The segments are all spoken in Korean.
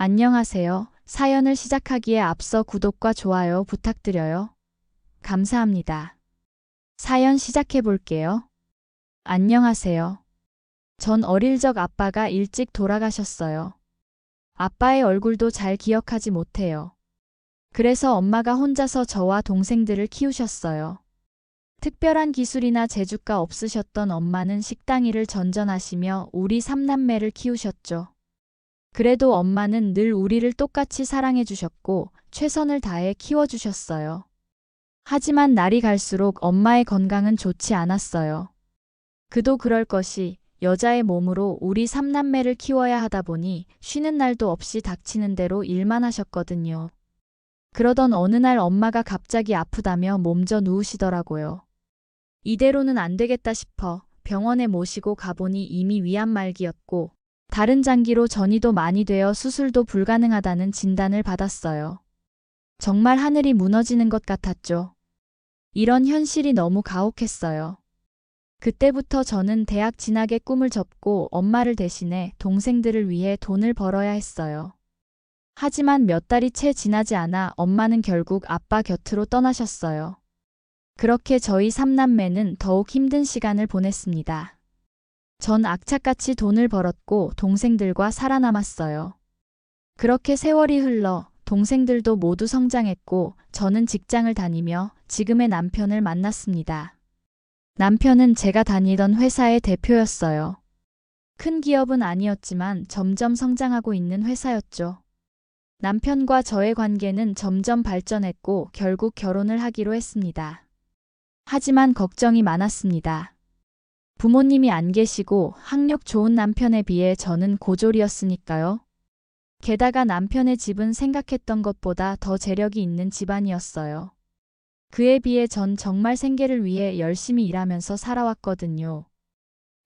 안녕하세요. 사연을 시작하기에 앞서 구독과 좋아요 부탁드려요. 감사합니다. 사연 시작해 볼게요. 안녕하세요. 전 어릴 적 아빠가 일찍 돌아가셨어요. 아빠의 얼굴도 잘 기억하지 못해요. 그래서 엄마가 혼자서 저와 동생들을 키우셨어요. 특별한 기술이나 재주가 없으셨던 엄마는 식당 일을 전전하시며 우리 삼남매를 키우셨죠. 그래도 엄마는 늘 우리를 똑같이 사랑해 주셨고 최선을 다해 키워주셨어요. 하지만 날이 갈수록 엄마의 건강은 좋지 않았어요. 그도 그럴 것이 여자의 몸으로 우리 삼남매를 키워야 하다 보니 쉬는 날도 없이 닥치는 대로 일만 하셨거든요. 그러던 어느 날 엄마가 갑자기 아프다며 몸져 누우시더라고요. 이대로는 안 되겠다 싶어 병원에 모시고 가보니 이미 위암 말기였고 다른 장기로 전이도 많이 되어 수술도 불가능하다는 진단을 받았어요. 정말 하늘이 무너지는 것 같았죠. 이런 현실이 너무 가혹했어요. 그때부터 저는 대학 진학의 꿈을 접고 엄마를 대신해 동생들을 위해 돈을 벌어야 했어요. 하지만 몇 달이 채 지나지 않아 엄마는 결국 아빠 곁으로 떠나셨어요. 그렇게 저희 삼남매는 더욱 힘든 시간을 보냈습니다. 전 악착같이 돈을 벌었고 동생들과 살아남았어요. 그렇게 세월이 흘러 동생들도 모두 성장했고 저는 직장을 다니며 지금의 남편을 만났습니다. 남편은 제가 다니던 회사의 대표였어요. 큰 기업은 아니었지만 점점 성장하고 있는 회사였죠. 남편과 저의 관계는 점점 발전했고 결국 결혼을 하기로 했습니다. 하지만 걱정이 많았습니다. 부모님이 안 계시고 학력 좋은 남편에 비해 저는 고졸이었으니까요. 게다가 남편의 집은 생각했던 것보다 더 재력이 있는 집안이었어요. 그에 비해 전 정말 생계를 위해 열심히 일하면서 살아왔거든요.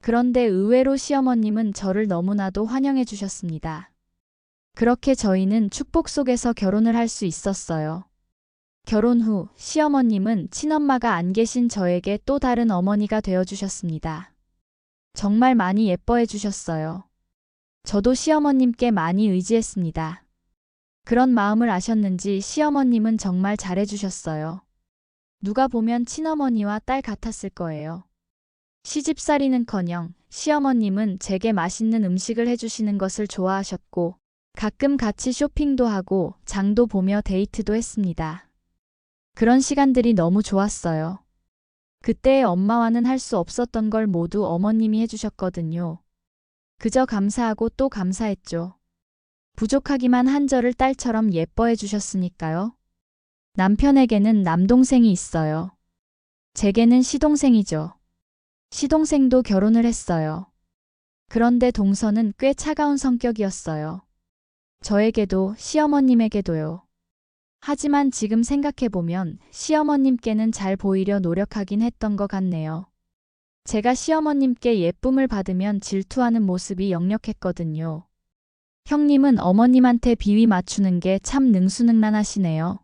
그런데 의외로 시어머님은 저를 너무나도 환영해 주셨습니다. 그렇게 저희는 축복 속에서 결혼을 할 수 있었어요. 결혼 후 시어머님은 친엄마가 안 계신 저에게 또 다른 어머니가 되어주셨습니다. 정말 많이 예뻐해 주셨어요. 저도 시어머님께 많이 의지했습니다. 그런 마음을 아셨는지 시어머님은 정말 잘해주셨어요. 누가 보면 친어머니와 딸 같았을 거예요. 시집살이는커녕 시어머님은 제게 맛있는 음식을 해주시는 것을 좋아하셨고 가끔 같이 쇼핑도 하고 장도 보며 데이트도 했습니다. 그런 시간들이 너무 좋았어요. 그때의 엄마와는 할 수 없었던 걸 모두 어머님이 해주셨거든요. 그저 감사하고 또 감사했죠. 부족하기만 한 저를 딸처럼 예뻐해 주셨으니까요. 남편에게는 남동생이 있어요. 제게는 시동생이죠. 시동생도 결혼을 했어요. 그런데 동서는 꽤 차가운 성격이었어요. 저에게도 시어머님에게도요. 하지만 지금 생각해보면 시어머님께는 잘 보이려 노력하긴 했던 것 같네요. 제가 시어머님께 예쁨을 받으면 질투하는 모습이 역력했거든요. 형님은 어머님한테 비위 맞추는 게 참 능수능란하시네요.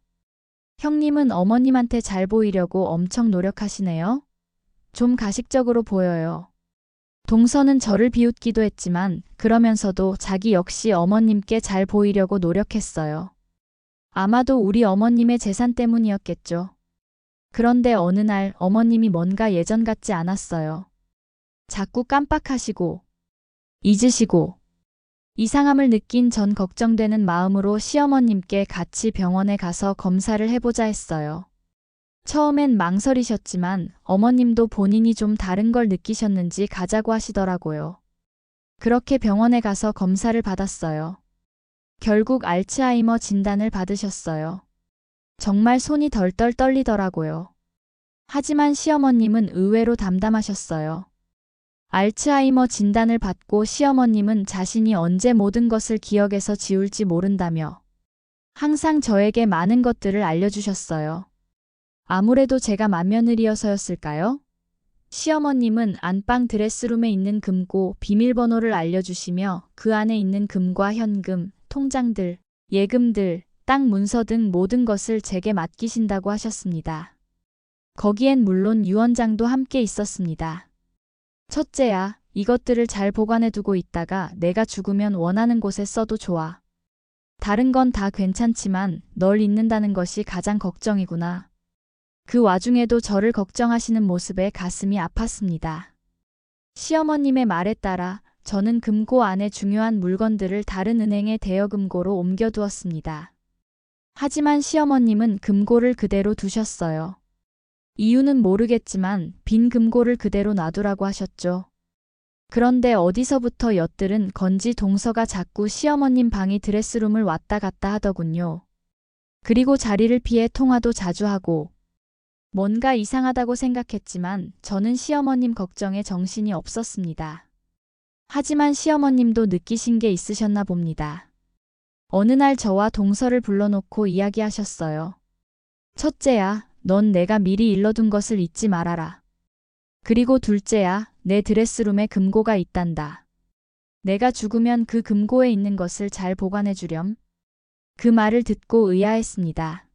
형님은 어머님한테 잘 보이려고 엄청 노력하시네요. 좀 가식적으로 보여요. 동서는 저를 비웃기도 했지만 그러면서도 자기 역시 어머님께 잘 보이려고 노력했어요. 아마도 우리 어머님의 재산 때문이었겠죠. 그런데 어느 날 어머님이 뭔가 예전 같지 않았어요. 자꾸 깜빡하시고 잊으시고 이상함을 느낀 전 걱정되는 마음으로 시어머님께 같이 병원에 가서 검사를 해보자 했어요. 처음엔 망설이셨지만 어머님도 본인이 좀 다른 걸 느끼셨는지 가자고 하시더라고요. 그렇게 병원에 가서 검사를 받았어요. 결국 알츠하이머 진단을 받으셨어요. 정말 손이 덜덜 떨리더라고요. 하지만 시어머님은 의외로 담담하셨어요. 알츠하이머 진단을 받고 시어머님은 자신이 언제 모든 것을 기억에서 지울지 모른다며 항상 저에게 많은 것들을 알려주셨어요. 아무래도 제가 맏며느리여서였을까요? 시어머님은 안방 드레스룸에 있는 금고 비밀번호를 알려주시며 그 안에 있는 금과 현금, 통장들, 예금들, 땅 문서 등 모든 것을 제게 맡기신다고 하셨습니다. 거기엔 물론 유언장도 함께 있었습니다. 첫째야, 이것들을 잘 보관해두고 있다가 내가 죽으면 원하는 곳에 써도 좋아. 다른 건 다 괜찮지만 널 잊는다는 것이 가장 걱정이구나. 그 와중에도 저를 걱정하시는 모습에 가슴이 아팠습니다. 시어머님의 말에 따라 저는 금고 안에 중요한 물건들을 다른 은행의 대여금고로 옮겨두었습니다. 하지만 시어머님은 금고를 그대로 두셨어요. 이유는 모르겠지만 빈 금고를 그대로 놔두라고 하셨죠. 그런데 어디서부터 엿들은 건지 동서가 자꾸 시어머님 방이 드레스룸을 왔다 갔다 하더군요. 그리고 자리를 피해 통화도 자주 하고 뭔가 이상하다고 생각했지만 저는 시어머님 걱정에 정신이 없었습니다. 하지만 시어머님도 느끼신 게 있으셨나 봅니다. 어느 날 저와 동서를 불러놓고 이야기하셨어요. 첫째야, 넌 내가 미리 일러둔 것을 잊지 말아라. 그리고 둘째야, 내 드레스룸에 금고가 있단다. 내가 죽으면 그 금고에 있는 것을 잘 보관해 주렴. 그 말을 듣고 의아했습니다.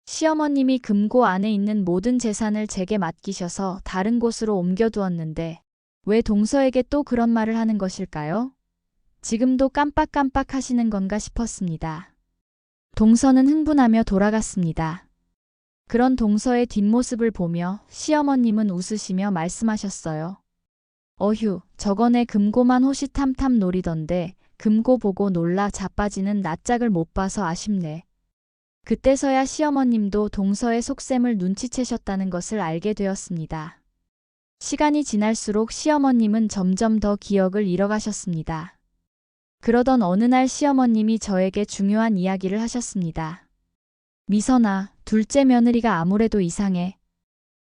시어머님이 금고 안에 있는 모든 재산을 제게 맡기셔서 다른 곳으로 옮겨두었는데 왜 동서에게 또 그런 말을 하는 것일까요? 지금도 깜빡깜빡 하시는 건가 싶었습니다. 동서는 흥분하며 돌아갔습니다. 그런 동서의 뒷모습을 보며 시어머님은 웃으시며 말씀하셨어요. 어휴, 저번에 금고만 호시탐탐 노리던데 금고 보고 놀라 자빠지는 낯짝을 못 봐서 아쉽네. 그때서야 시어머님도 동서의 속셈을 눈치채셨다는 것을 알게 되었습니다. 시간이 지날수록 시어머님은 점점 더 기억을 잃어가셨습니다. 그러던 어느 날 시어머님이 저에게 중요한 이야기를 하셨습니다. 미선아, 둘째 며느리가 아무래도 이상해.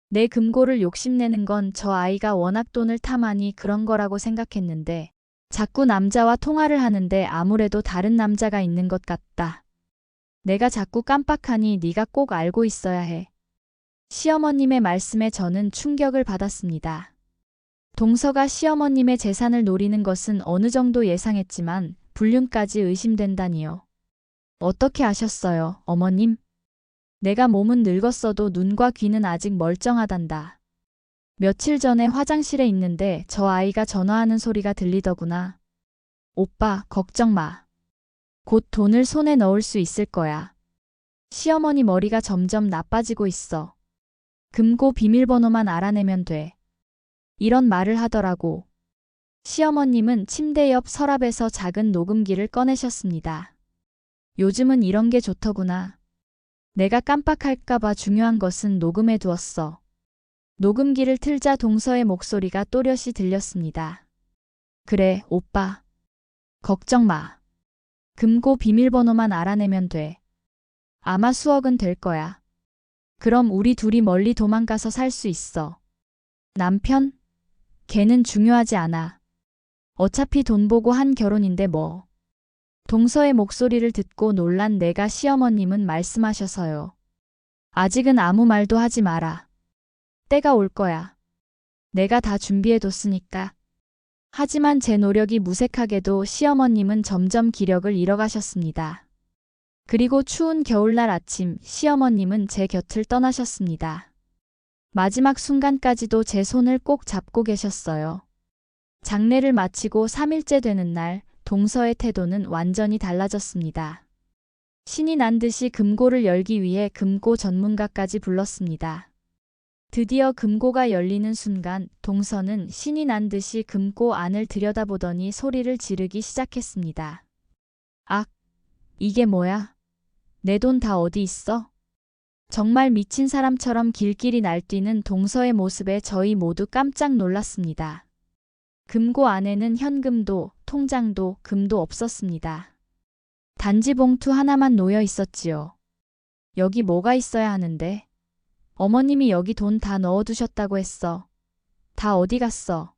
내 금고를 욕심내는 건 저 아이가 워낙 돈을 탐하니 그런 거라고 생각했는데 자꾸 남자와 통화를 하는데 아무래도 다른 남자가 있는 것 같다. 내가 자꾸 깜빡하니 네가 꼭 알고 있어야 해. 시어머님의 말씀에 저는 충격을 받았습니다. 동서가 시어머님의 재산을 노리는 것은 어느 정도 예상했지만 불륜까지 의심된다니요. 어떻게 아셨어요, 어머님? 내가 몸은 늙었어도 눈과 귀는 아직 멀쩡하단다. 며칠 전에 화장실에 있는데 저 아이가 전화하는 소리가 들리더구나. 오빠, 걱정 마. 곧 돈을 손에 넣을 수 있을 거야. 시어머니 머리가 점점 나빠지고 있어. 금고 비밀번호만 알아내면 돼. 이런 말을 하더라고. 시어머님은 침대 옆 서랍에서 작은 녹음기를 꺼내셨습니다. 요즘은 이런 게 좋더구나. 내가 깜빡할까봐 중요한 것은 녹음해 두었어. 녹음기를 틀자 동서의 목소리가 또렷이 들렸습니다. 그래, 오빠. 걱정 마. 금고 비밀번호만 알아내면 돼. 아마 수억은 될 거야. 그럼 우리 둘이 멀리 도망가서 살 수 있어. 남편? 걔는 중요하지 않아. 어차피 돈 보고 한 결혼인데 뭐. 동서의 목소리를 듣고 놀란 내가 시어머님은 말씀하셔서요. 아직은 아무 말도 하지 마라. 때가 올 거야. 내가 다 준비해뒀으니까. 하지만 제 노력이 무색하게도 시어머님은 점점 기력을 잃어가셨습니다. 그리고 추운 겨울날 아침 시어머님은 제 곁을 떠나셨습니다. 마지막 순간까지도 제 손을 꼭 잡고 계셨어요. 장례를 마치고 3일째 되는 날 동서의 태도는 완전히 달라졌습니다. 신이 난 듯이 금고를 열기 위해 금고 전문가까지 불렀습니다. 드디어 금고가 열리는 순간 동서는 신이 난 듯이 금고 안을 들여다보더니 소리를 지르기 시작했습니다. 악! 이게 뭐야? 내 돈 다 어디 있어? 정말 미친 사람처럼 길길이 날뛰는 동서의 모습에 저희 모두 깜짝 놀랐습니다. 금고 안에는 현금도 통장도 금도 없었습니다. 단지 봉투 하나만 놓여 있었지요. 여기 뭐가 있어야 하는데? 어머님이 여기 돈 다 넣어두셨다고 했어. 다 어디 갔어?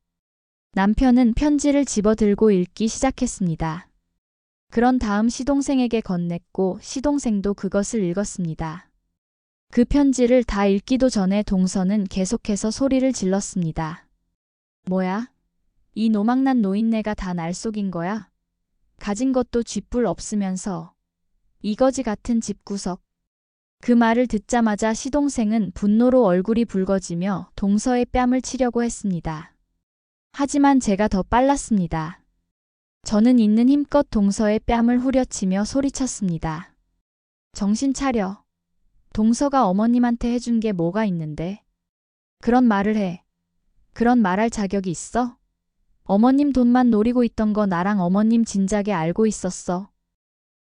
남편은 편지를 집어들고 읽기 시작했습니다. 그런 다음 시동생에게 건넸고 시동생도 그것을 읽었습니다. 그 편지를 다 읽기도 전에 동서는 계속해서 소리를 질렀습니다. 뭐야? 이 노망난 노인네가 다 날 속인 거야? 가진 것도 쥐뿔 없으면서. 이거지 같은 집구석. 그 말을 듣자마자 시동생은 분노로 얼굴이 붉어지며 동서의 뺨을 치려고 했습니다. 하지만 제가 더 빨랐습니다. 저는 있는 힘껏 동서의 뺨을 후려치며 소리쳤습니다. 정신 차려. 동서가 어머님한테 해준 게 뭐가 있는데? 그런 말을 해. 그런 말할 자격이 있어? 어머님 돈만 노리고 있던 거 나랑 어머님 진작에 알고 있었어.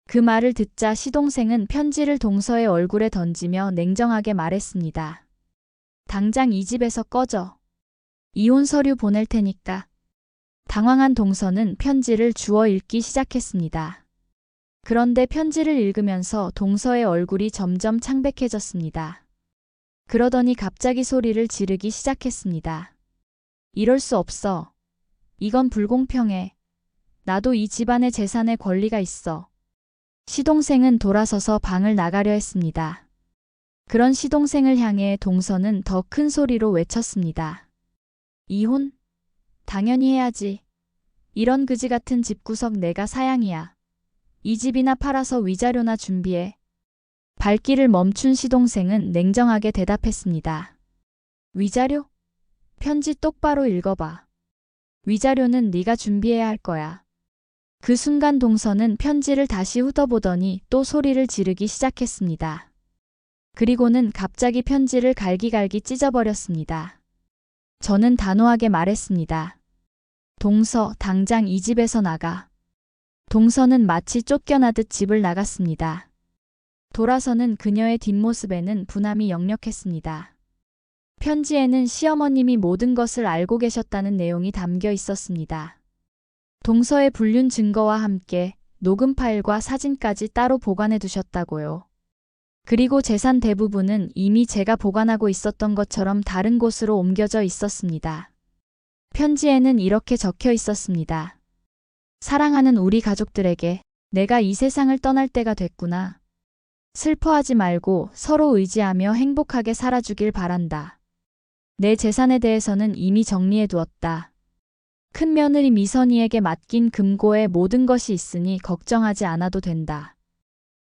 그 말을 듣자 시동생은 편지를 동서의 얼굴에 던지며 냉정하게 말했습니다. 당장 이 집에서 꺼져. 이혼 서류 보낼 테니까. 당황한 동서는 편지를 주워 읽기 시작했습니다. 그런데 편지를 읽으면서 동서의 얼굴이 점점 창백해졌습니다. 그러더니 갑자기 소리를 지르기 시작했습니다. 이럴 수 없어. 이건 불공평해. 나도 이 집안의 재산에 권리가 있어. 시동생은 돌아서서 방을 나가려 했습니다. 그런 시동생을 향해 동서는 더 큰 소리로 외쳤습니다. 이혼? 당연히 해야지. 이런 그지 같은 집구석 내가 사양이야. 이 집이나 팔아서 위자료나 준비해. 발길을 멈춘 시동생은 냉정하게 대답했습니다. 위자료? 편지 똑바로 읽어봐. 위자료는 네가 준비해야 할 거야. 그 순간 동서는 편지를 다시 훑어보더니 또 소리를 지르기 시작했습니다. 그리고는 갑자기 편지를 갈기갈기 찢어버렸습니다. 저는 단호하게 말했습니다. 동서, 당장 이 집에서 나가. 동서는 마치 쫓겨나듯 집을 나갔습니다. 돌아서는 그녀의 뒷모습에는 분함이 역력했습니다. 편지에는 시어머님이 모든 것을 알고 계셨다는 내용이 담겨 있었습니다. 동서의 불륜 증거와 함께 녹음 파일과 사진까지 따로 보관해 두셨다고요. 그리고 재산 대부분은 이미 제가 보관하고 있었던 것처럼 다른 곳으로 옮겨져 있었습니다. 편지에는 이렇게 적혀 있었습니다. 사랑하는 우리 가족들에게 내가 이 세상을 떠날 때가 됐구나. 슬퍼하지 말고 서로 의지하며 행복하게 살아주길 바란다. 내 재산에 대해서는 이미 정리해 두었다. 큰 며느리 미선이에게 맡긴 금고에 모든 것이 있으니 걱정하지 않아도 된다.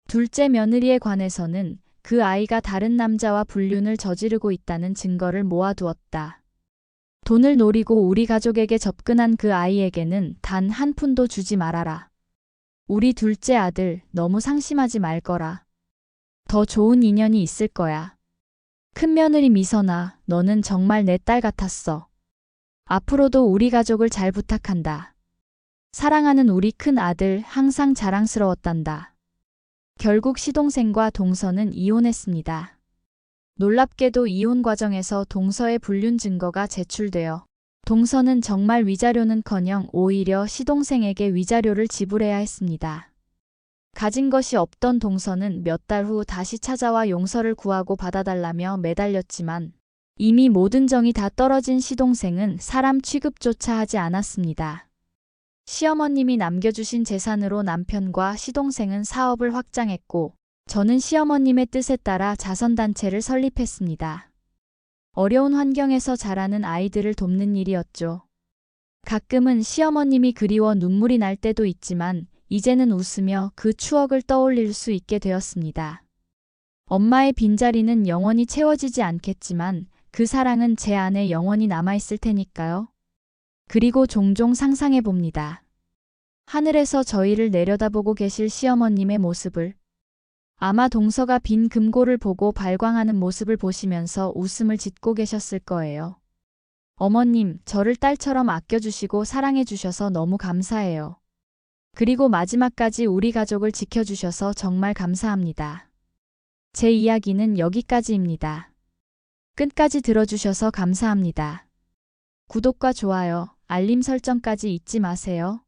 둘째 며느리에 관해서는 그 아이가 다른 남자와 불륜을 저지르고 있다는 증거를 모아두었다. 돈을 노리고 우리 가족에게 접근한 그 아이에게는 단 한 푼도 주지 말아라. 우리 둘째 아들 너무 상심하지 말거라. 더 좋은 인연이 있을 거야. 큰며느리 미선아, 너는 정말 내 딸 같았어. 앞으로도 우리 가족을 잘 부탁한다. 사랑하는 우리 큰 아들 항상 자랑스러웠단다. 결국 시동생과 동서는 이혼했습니다. 놀랍게도 이혼 과정에서 동서의 불륜 증거가 제출되어 동서는 정말 위자료는커녕 오히려 시동생에게 위자료를 지불해야 했습니다. 가진 것이 없던 동서는 몇 달 후 다시 찾아와 용서를 구하고 받아달라며 매달렸지만 이미 모든 정이 다 떨어진 시동생은 사람 취급조차 하지 않았습니다. 시어머님이 남겨주신 재산으로 남편과 시동생은 사업을 확장했고 저는 시어머님의 뜻에 따라 자선단체를 설립했습니다. 어려운 환경에서 자라는 아이들을 돕는 일이었죠. 가끔은 시어머님이 그리워 눈물이 날 때도 있지만 이제는 웃으며 그 추억을 떠올릴 수 있게 되었습니다. 엄마의 빈자리는 영원히 채워지지 않겠지만 그 사랑은 제 안에 영원히 남아있을 테니까요. 그리고 종종 상상해 봅니다. 하늘에서 저희를 내려다보고 계실 시어머님의 모습을. 아마 동서가 빈 금고를 보고 발광하는 모습을 보시면서 웃음을 짓고 계셨을 거예요. 어머님, 저를 딸처럼 아껴주시고 사랑해주셔서 너무 감사해요. 그리고 마지막까지 우리 가족을 지켜주셔서 정말 감사합니다. 제 이야기는 여기까지입니다. 끝까지 들어주셔서 감사합니다. 구독과 좋아요, 알림 설정까지 잊지 마세요.